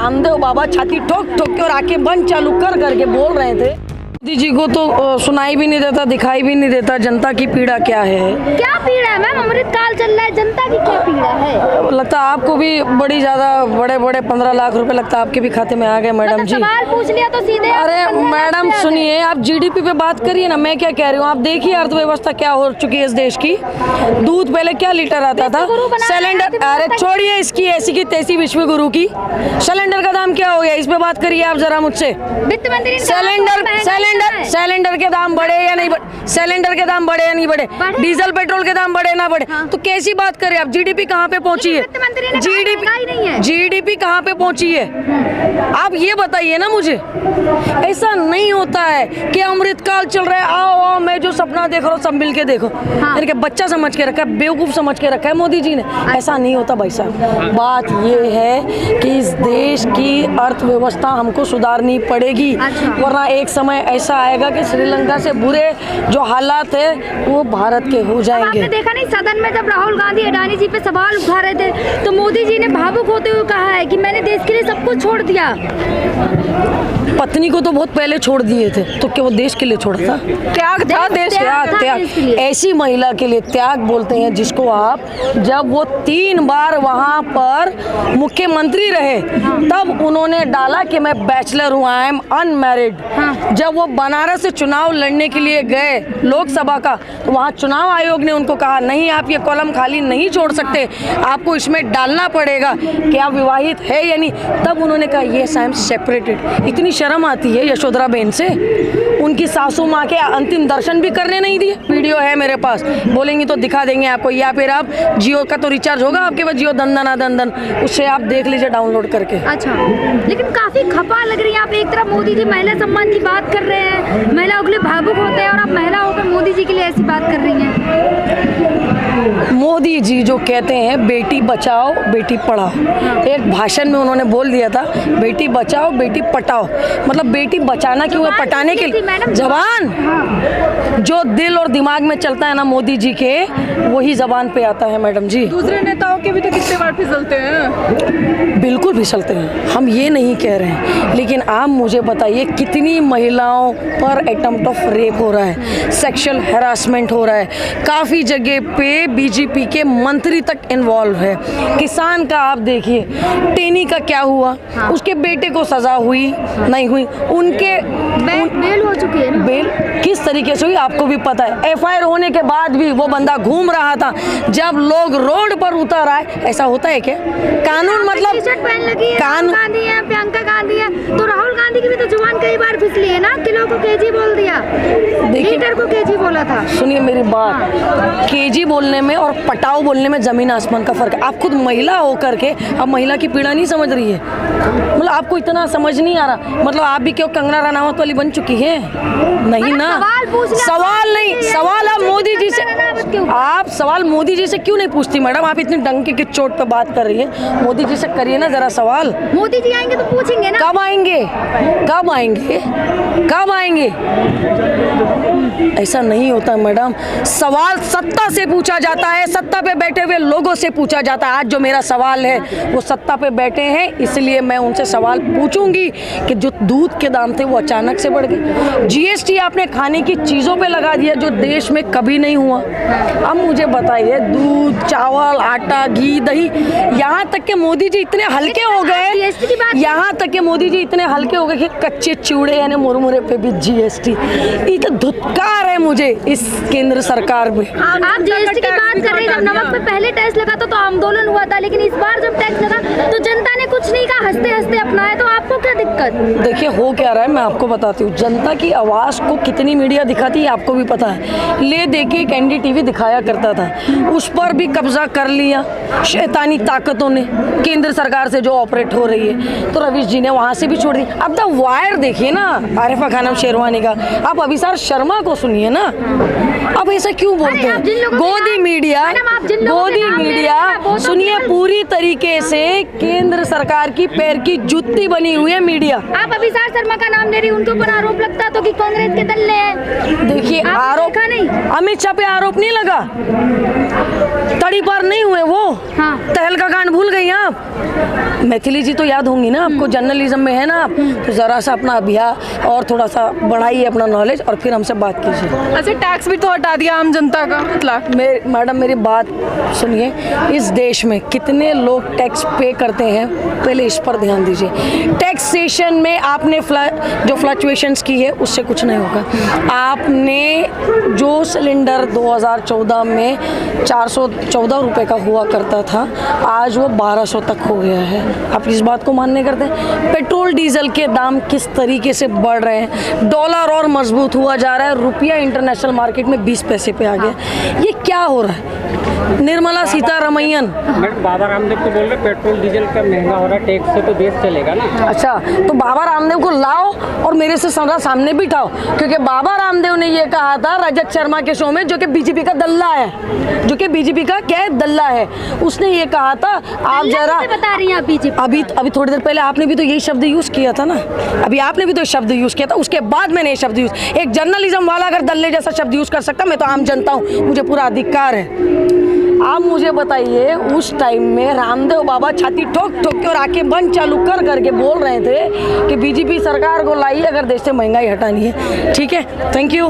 रामदेव बाबा छाती ठोक ठोक के और आंखें बंद चालू कर करके बोल रहे थे। मोदी जी को तो सुनाई भी नहीं देता, दिखाई भी नहीं देता जनता की पीड़ा क्या है। क्या पीड़ा है मैम? अमृतकाल चल रहा है, जनता की क्या पीड़ा है? लगता है आपको भी बड़ी ज्यादा बड़े 15 लाख रुपए लगता है आपके भी खाते में आ गए मैडम जी। सवाल पूछ लिया तो सीधे। अरे मैडम सुनिए, आप जीडीपी पे बात करिए ना, मैं क्या कह रही हूँ। आप देखिए अर्थव्यवस्था क्या हो चुकी है इस देश की। दूध पहले क्या लीटर आता था, सिलेंडर, अरे छोड़िए इसकी ऐसी की तैसी विश्व गुरु की, सिलेंडर का दाम क्या हो गया इस पे बात करिए आप जरा मुझसे। वित्त मंत्री सिलेंडर के दाम बढ़े या नहीं बढ़े, सिलेंडर के दाम बढ़े या नहीं बढ़े, डीजल पेट्रोल के दाम बढ़े ना बढ़े, तो कैसी बात करें आप। जीडीपी कहाँ पे पहुंची है, जीडीपी कहाँ पे पहुंची है, आप ये बताइए ना मुझे। ऐसा नहीं होता है कि अमृतकाल चल रहा है, आओ आओ मैं जो सपना देख रहा हूँ सब मिल के देखो। यानी कि बच्चा समझ के रखा है, बेवकूफ समझ के रखा है मोदी जी ने। ऐसा नहीं होता भाई साहब। बात ये है कि इस देश की अर्थव्यवस्था हमको सुधारनी पड़ेगी, वरना एक समय ऐसा आएगा कि श्रीलंका से बुरे जो हालात है वो भारत के हो जाएंगे। आपने देखा नहीं सदन में जब राहुल गांधी अडानी जी पे सवाल उठा रहे थे तो मोदी जी ने भावुक होते हुए कहा है कि मैंने देश के लिए सब कुछ छोड़ दिया। पत्नी को तो बहुत पहले छोड़ दिए थे, तो क्या वो देश के लिए छोड़ा था? त्याग था, देश त्याग। ऐसी महिला के लिए त्याग बोलते हैं जिसको आप, जब वो 3 बार वहाँ पर मुख्यमंत्री रहे तब उन्होंने डाला कि मैं बैचलर हूँ, आई एम अनमैरिड। जब वो बनारस से चुनाव लड़ने के लिए गए लोकसभा का, तो वहाँ चुनाव आयोग ने उनको कहा नहीं आप ये कॉलम खाली नहीं छोड़ सकते, आपको इसमें डालना पड़ेगा कि आप विवाहित है या नहीं। तब उन्होंने कहा येस आई एम सेपरेटेड। इतनी शर्म आती है यशोधरा बहन से, उनकी सासू माँ के अंतिम दर्शन भी करने नहीं दिए। वीडियो है मेरे पास, बोलेंगी तो दिखा देंगे आपको, या फिर आप जियो का तो रिचार्ज होगा आपके पास, जियो दंदन, उससे आप देख लीजिए डाउनलोड करके। अच्छा, लेकिन काफी खपा लग रही है। आप एक तरफ मोदी जी महिला सम्मान की बात कर रहे हैं, महिलाओं के लिए भावुक होते हैं, और आप महिला होकर मोदी जी के लिए ऐसी बात कर रही हैं। मोदी जी जो कहते हैं बेटी बचाओ बेटी पढ़ाओ, एक भाषण में उन्होंने बोल दिया था बेटी बचाओ बेटी पटाओ। मतलब बेटी बचाना क्यों है, पटाने के लिए। जवान जो दिल और दिमाग में चलता है ना मोदी जी के, वही जबान पे आता है मैडम जी। दूसरे नेताओं के भी तो कितने बार फिसलते हैं। बिल्कुल फिसलते हैं, हम ये नहीं कह रहे हैं, लेकिन आप मुझे बताइए कितनी महिलाओं पर अटेम्प्ट ऑफ रेप हो रहा है, सेक्सुअल हैरासमेंट हो रहा है, काफ़ी जगह पे बीजेपी के मंत्री तक इन्वॉल्व है। किसान का आप देखिए, टेनी का क्या हुआ, उसके बेटे को सजा हुई नहीं हुई, उनके बेल हो चुकी है ना? बेल किस तरीके से हुई आपको भी पता है। एफआईआर होने के बाद भी वो बंदा घूम रहा था, जब लोग रोड पर उतर आए। ऐसा होता है क्या? कानून मतलब कानून गांधी है, प्रियंका गांधी है, तो राहुल गांधी की भी तो जुबान कई बार फिसली है ना, किलो को केजी बोल दिया, लीटर को केजी बोला था। सुनिए मेरी बात, केजी बोलने में और पटाओ बोलने में जमीन आसमान का फर्क है। आप खुद महिला होकर के अब महिला की पीड़ा नहीं समझ रही है, मतलब आपको इतना समझ नहीं आ रहा। मतलब आप भी क्यों कंगना रनावत वाली बन चुकी है? नहीं ना, सवाल नहीं, सवाल आप मोदी जी से, आप सवाल मोदी जी से क्यों नहीं पूछती मैडम? आप इतनी डंके की चोट पे बात कर रही है, मोदी जी से करिए ना जरा सवाल। मोदी जी आएंगे तो पूछेंगे ना। कब आएंगे, कब आएंगे, कब आएंगे? ऐसा नहीं होता मैडम। सवाल सत्ता से पूछा जाता है, सत्ता पे बैठे हुए लोगों से पूछा जाता है। आज जो मेरा सवाल है वो सत्ता पे बैठे हैं, इसलिए मैं उनसे सवाल पूछूंगी कि जो दूध के दाम थे वो अचानक से बढ़ गए। जीएसटी आपने खाने की चीज़ों पे लगा दिया जो देश में कभी नहीं हुआ। अब मुझे बताइए, दूध, चावल, आटा, घी, दही, यहाँ तक के मोदी जी इतने हल्के हो गए, यहाँ तक के मोदी जी इतने हल्के हो गए कि कच्चे चूड़े यानी मुरमुरे पे भी जीएसटी। ये तो धुतकार है मुझे इस केंद्र सरकार में। आप जीएसटी की बात कर रहे हैं, जब नमक पे पहले टैक्स लगा तो आंदोलन हुआ था, लेकिन इस बार जब टैक्स लगा तो जनता ने कुछ नहीं कहा, हंसते हंसते अपनाया। तो आपको क्या दिक्कत? देखिए हो क्या रहा है मैं आपको बताती हूँ। जनता की आवाज़ को कितनी मीडिया दिखाती है आपको भी पता है। ले देखिए एक एनडीटीवी दिखाया करता था, उस पर भी कब्जा कर लिया शैतानी ताकतों ने, केंद्र सरकार से जो ऑपरेट हो रही है, तो रवीश जी ने वहाँ से भी छोड़ दी। अब द वायर देखिए ना, आरिफा खानम शेरवानी का, आप अभिसार शर्मा को सुनिए ना। अब ऐसा क्यों बोलते हैं? गोदी मीडिया, गोदी मीडिया सुनिए, पूरी तरीके से केंद्र सरकार की पैर की जूती बनी हुई है मीडिया। आप अभिसार शर्मा का नाम ले रही, उनके ऊपर आरोप लगता तो कि कांग्रेस के दल ने है। देखिए आरोप नहीं, अमित शाह पे आरोप नहीं लगा, तड़ी पार नहीं हुए वो। हाँ। तहलका कांड भूल गई आप। मैथिली जी तो याद होंगी ना आपको, जर्नलिज्म में है ना आप, तो जरा सा अपना अभ्यास और थोड़ा सा बढ़ाइए अपना नॉलेज और फिर हमसे बात कीजिए। अच्छा, टैक्स भी तो हटा दिया आम जनता का, मतलब मैडम मेरी बात सुनिए, इस देश में कितने लोग टैक्स पे करते हैं, पहले इस पर ध्यान दीजिए। टैक्सेशन में आपने जो फ्लक्चुएशंस की है उससे कुछ नहीं होगा। आपने जो सिलेंडर 2014 में 414 रुपए का हुआ करता था, आज वो 1200 तक हो गया है। आप इस बात को मानने करते हैं? पेट्रोल डीजल के दाम किस तरीके से बढ़ रहे हैं, डॉलर और मजबूत हुआ जा रहा है, रुपया इंटरनेशनल मार्केट में 20 पैसे पे आ गया। ये क्या हो रहा है? निर्मला सीतारमैयन मैडम, बाबा रामदेव तो बोल रहे पेट्रोल डीजल का महंगा हो रहा है, टैक्स से तो देश चलेगा ना। अच्छा, तो बाबा रामदेव को लाओ और मेरे से सामने बिठाओ, क्योंकि बाबा रामदेव ने ये कहा था रजत शर्मा के शो में, जो कि बीजेपी का दल्ला है, जो कि बीजेपी का क्या है, दल्ला है। उसने ये कहा था, आप जरा बता रही हैं आप बीजेपी, अभी थोड़ी देर पहले आपने भी तो यही शब्द यूज किया था ना, अभी आपने भी तो शब्द यूज किया था, उसके बाद मैंने ये शब्द यूज। एक जर्नलिज्म वाला अगर दल्ले जैसा शब्द यूज कर सकता, मैं तो आम जनता हूँ, मुझे पूरा अधिकार है। आप मुझे बताइए, उस टाइम में रामदेव बाबा छाती ठोक ठोक के और आंखें बंद चालू कर करके बोल रहे थे कि बीजेपी सरकार को लाइए अगर देश से महंगाई हटानी है। ठीक है, थैंक यू।